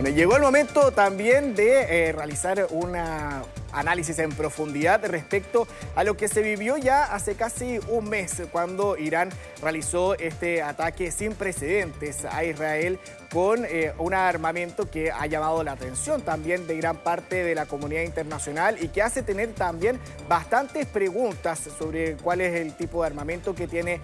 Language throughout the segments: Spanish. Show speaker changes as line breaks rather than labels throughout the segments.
Bueno, llegó el momento también de realizar una análisis en profundidad respecto a lo que se vivió ya hace casi un mes cuando Irán realizó este ataque sin precedentes a Israel con un armamento que ha llamado la atención también de gran parte de la comunidad internacional y que hace tener también bastantes preguntas sobre cuál es el tipo de armamento que tiene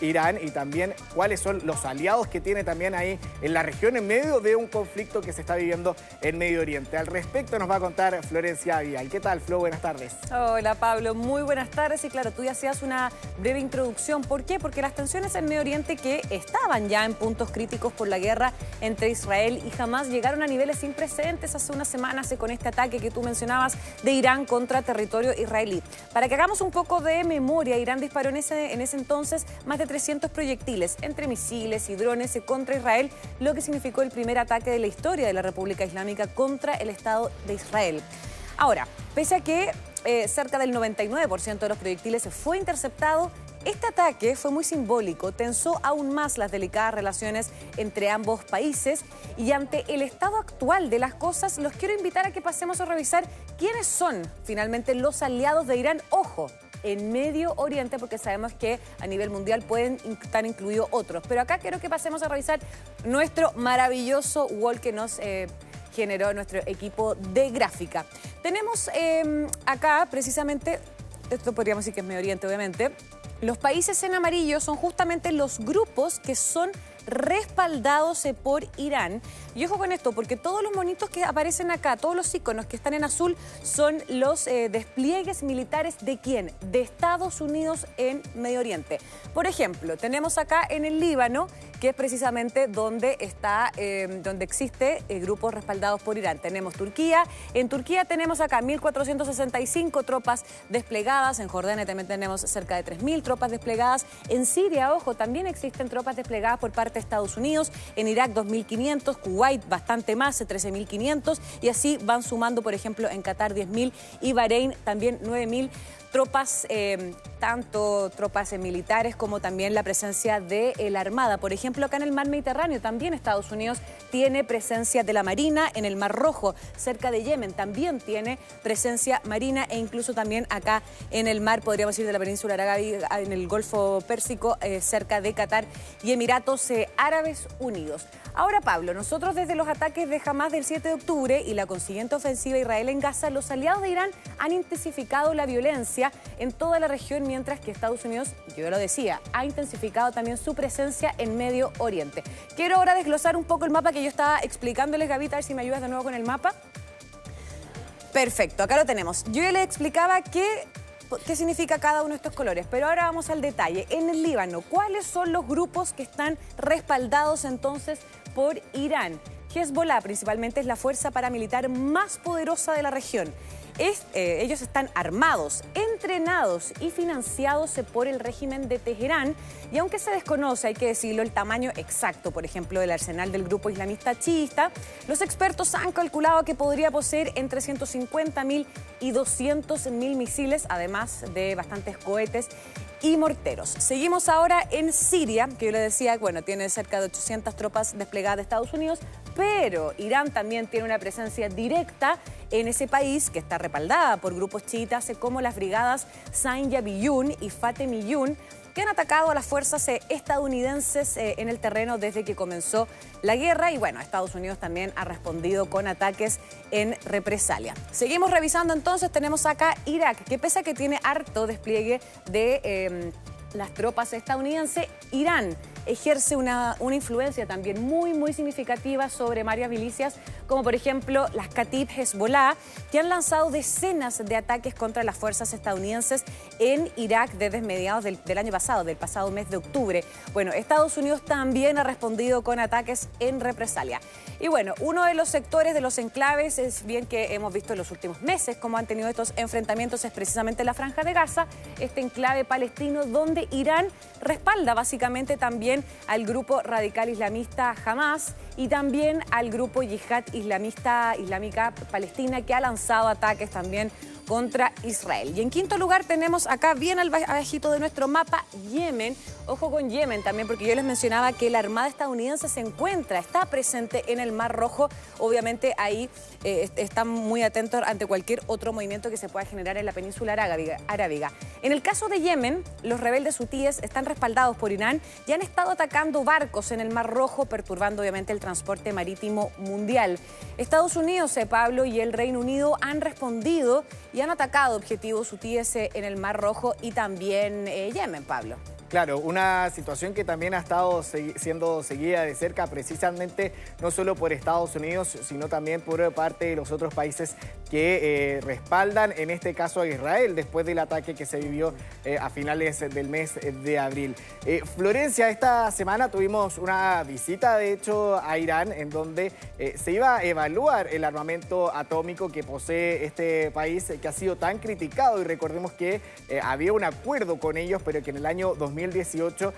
Irán y también cuáles son los aliados que tiene también ahí en la región en medio de un conflicto que se está viviendo en Medio Oriente. Al respecto nos va a contar Florencia Vidal. ¿Qué tal, Flo? Buenas tardes.
Hola, Pablo. Muy buenas tardes. Y claro, tú ya hacías una breve introducción. ¿Por qué? Porque las tensiones en Medio Oriente, que estaban ya en puntos críticos por la guerra entre Israel y Hamás, llegaron a niveles sin precedentes hace unas semanas con este ataque que tú mencionabas de Irán contra territorio israelí. Para que hagamos un poco de memoria, Irán disparó en ese entonces más de 300 proyectiles entre misiles y drones contra Israel, lo que significó el primer ataque de la historia de la República Islámica contra el Estado de Israel. Ahora, pese a que cerca del 99% de los proyectiles fue interceptado, este ataque fue muy simbólico, tensó aún más las delicadas relaciones entre ambos países y ante el estado actual de las cosas, los quiero invitar a que pasemos a revisar quiénes son finalmente los aliados de Irán. Ojo, en Medio Oriente, porque sabemos que a nivel mundial pueden estar incluidos otros. Pero acá quiero que pasemos a revisar nuestro maravilloso wall que nos generó nuestro equipo de gráfica. Tenemos acá precisamente, esto podríamos decir que es Medio Oriente obviamente, los países en amarillo son justamente los grupos que son respaldados por Irán. Y ojo con esto, porque todos los monitos que aparecen acá, todos los iconos que están en azul, son los despliegues militares ¿de quién? De Estados Unidos en Medio Oriente. Por ejemplo, tenemos acá en el Líbano, que es precisamente donde existe grupos respaldados por Irán. Tenemos Turquía. En Turquía tenemos acá 1.465 tropas desplegadas. En Jordania también tenemos cerca de 3.000 tropas desplegadas. En Siria, ojo, también existen tropas desplegadas por parte de Estados Unidos. En Irak 2.500, Kuwait bastante más, 13.500. Y así van sumando, por ejemplo, en Qatar 10.000 y Bahrein también 9.000 tropas, tanto tropas militares como también la presencia de la Armada. Por ejemplo, acá en el mar Mediterráneo también Estados Unidos tiene presencia de la Marina. En el Mar Rojo, cerca de Yemen, también tiene presencia marina e incluso también acá en el mar, podríamos decir, de la península arábiga, en el Golfo Pérsico, cerca de Qatar y Emiratos Árabes Unidos. Ahora, Pablo, nosotros desde los ataques de Hamás del 7 de octubre y la consiguiente ofensiva de Israel en Gaza, los aliados de Irán han intensificado la violencia en toda la región, mientras que Estados Unidos, yo ya lo decía, ha intensificado también su presencia en Medio Oriente. Quiero ahora desglosar un poco el mapa que yo estaba explicándoles, Gavita, a ver si me ayudas de nuevo con el mapa. Perfecto, acá lo tenemos. Yo ya les explicaba qué significa cada uno de estos colores, pero ahora vamos al detalle. En el Líbano, ¿cuáles son los grupos que están respaldados entonces por Irán? Hezbollah principalmente es la fuerza paramilitar más poderosa de la región. Ellos están armados, entrenados y financiados por el régimen de Teherán, y aunque se desconoce, hay que decirlo, el tamaño exacto, por ejemplo, del arsenal del grupo islamista chiita, los expertos han calculado que podría poseer entre 150.000 y 200.000 misiles, además de bastantes cohetes y morteros. Seguimos ahora en Siria, que yo les decía, bueno, tiene cerca de 800 tropas desplegadas de Estados Unidos, pero Irán también tiene una presencia directa en ese país que está respaldada por grupos chiitas como las brigadas Sain Yabiyun y Fatemiyun, que han atacado a las fuerzas estadounidenses en el terreno desde que comenzó la guerra. Y bueno, Estados Unidos también ha respondido con ataques en represalia. Seguimos revisando entonces, tenemos acá Irak, que pese a que tiene harto despliegue de las tropas estadounidenses, Irán ejerce una influencia también muy significativa sobre varias milicias, como por ejemplo las Katib Hezbollah, que han lanzado decenas de ataques contra las fuerzas estadounidenses en Irak desde mediados del año pasado, del pasado mes de octubre. Bueno, Estados Unidos también ha respondido con ataques en represalia. Y bueno, uno de los sectores de los enclaves, es bien que hemos visto en los últimos meses cómo han tenido estos enfrentamientos, es precisamente la Franja de Gaza, este enclave palestino donde Irán respalda básicamente también al grupo radical islamista Hamás y también al grupo Yihad Islámica Palestina, que ha lanzado ataques también contra Israel. Y en quinto lugar tenemos acá, bien al bajito de nuestro mapa, Yemen. Ojo con Yemen también, porque yo les mencionaba que la Armada estadounidense está presente en el Mar Rojo. Obviamente ahí están muy atentos ante cualquier otro movimiento que se pueda generar en la península arábiga. En el caso de Yemen, los rebeldes hutíes están respaldados por Irán y han estado atacando barcos en el Mar Rojo, perturbando obviamente el transporte marítimo mundial. Estados Unidos, Pablo, y el Reino Unido han respondido y han atacado objetivos hutíes en el Mar Rojo y también Yemen, Pablo.
Claro, una situación que también ha estado siendo seguida de cerca precisamente no solo por Estados Unidos, sino también por parte de los otros países que respaldan, en este caso a Israel, después del ataque que se vivió a finales del mes de abril. Florencia, esta semana tuvimos una visita, de hecho, a Irán, en donde se iba a evaluar el armamento atómico que posee este país, que ha sido tan criticado, y recordemos que había un acuerdo con ellos, pero que en el año 2018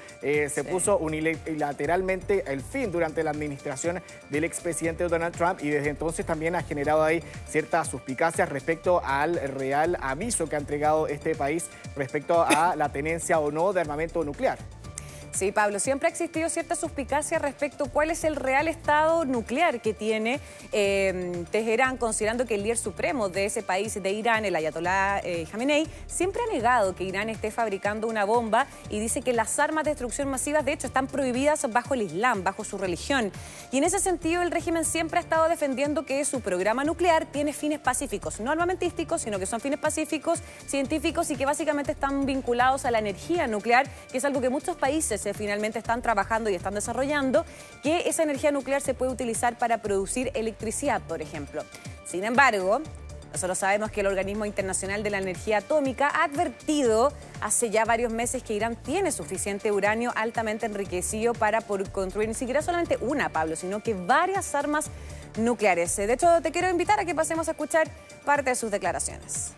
se puso unilateralmente el fin durante la administración del expresidente Donald Trump, y desde entonces también ha generado ahí ciertas suspicacias respecto al real aviso que ha entregado este país respecto a la tenencia o no de armamento nuclear.
Sí, Pablo, siempre ha existido cierta suspicacia respecto a cuál es el real estado nuclear que tiene Teherán, considerando que el líder supremo de ese país, de Irán, el ayatolá Jamenei, siempre ha negado que Irán esté fabricando una bomba y dice que las armas de destrucción masiva, de hecho, están prohibidas bajo el Islam, bajo su religión. Y en ese sentido, el régimen siempre ha estado defendiendo que su programa nuclear tiene fines pacíficos, no armamentísticos, sino que son fines pacíficos, científicos y que básicamente están vinculados a la energía nuclear, que es algo que muchos países finalmente están trabajando y están desarrollando, que esa energía nuclear se puede utilizar para producir electricidad, por ejemplo. Sin embargo, nosotros sabemos que el Organismo Internacional de la Energía Atómica ha advertido hace ya varios meses que Irán tiene suficiente uranio altamente enriquecido para construir ni siquiera solamente una, Pablo, sino que varias armas nucleares. De hecho, te quiero invitar a que pasemos a escuchar parte de sus declaraciones.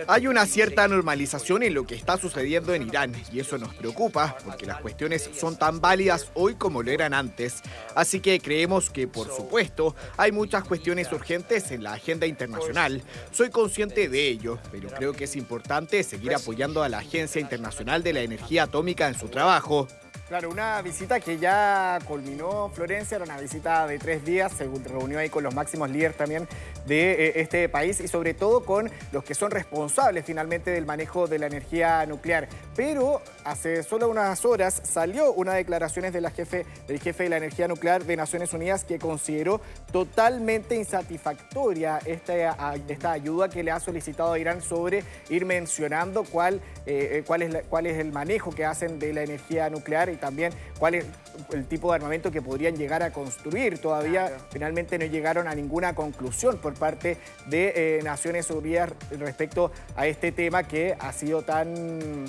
Hay una cierta normalización en lo que está sucediendo en Irán y eso nos preocupa porque las cuestiones son tan válidas hoy como lo eran antes. Así que creemos que, por supuesto, hay muchas cuestiones urgentes en la agenda internacional. Soy consciente de ello, pero creo que es importante seguir apoyando a la Agencia Internacional de la Energía Atómica en su trabajo.
Claro, una visita que ya culminó, Florencia, era una visita de 3 días, se reunió ahí con los máximos líderes también de este país y sobre todo con los que son responsables finalmente del manejo de la energía nuclear. Pero hace solo unas horas salió una declaración del jefe de la energía nuclear de Naciones Unidas que consideró totalmente insatisfactoria esta ayuda que le ha solicitado a Irán sobre ir mencionando cuál es el manejo que hacen de la energía nuclear y también cuál es el tipo de armamento que podrían llegar a construir. Todavía finalmente no llegaron a ninguna conclusión por parte de Naciones Unidas respecto a este tema que ha sido tan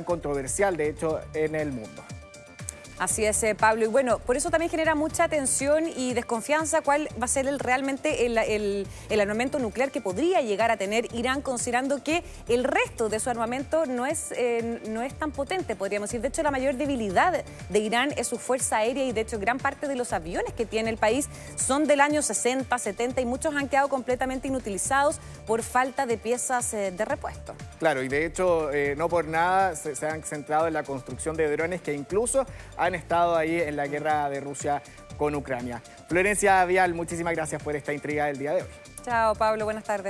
controversial, de hecho, en el mundo.
Así es, Pablo. Y bueno, por eso también genera mucha tensión y desconfianza cuál va a ser realmente el armamento nuclear que podría llegar a tener Irán, considerando que el resto de su armamento no es tan potente, podríamos decir. De hecho, la mayor debilidad de Irán es su fuerza aérea y, de hecho, gran parte de los aviones que tiene el país son del año 60, 70 y muchos han quedado completamente inutilizados por falta de piezas de repuesto.
Claro, y de hecho, no por nada se han centrado en la construcción de drones que incluso han estado ahí en la guerra de Rusia con Ucrania. Florencia Vial, muchísimas gracias por esta intriga del día de hoy.
Chao, Pablo, buenas tardes.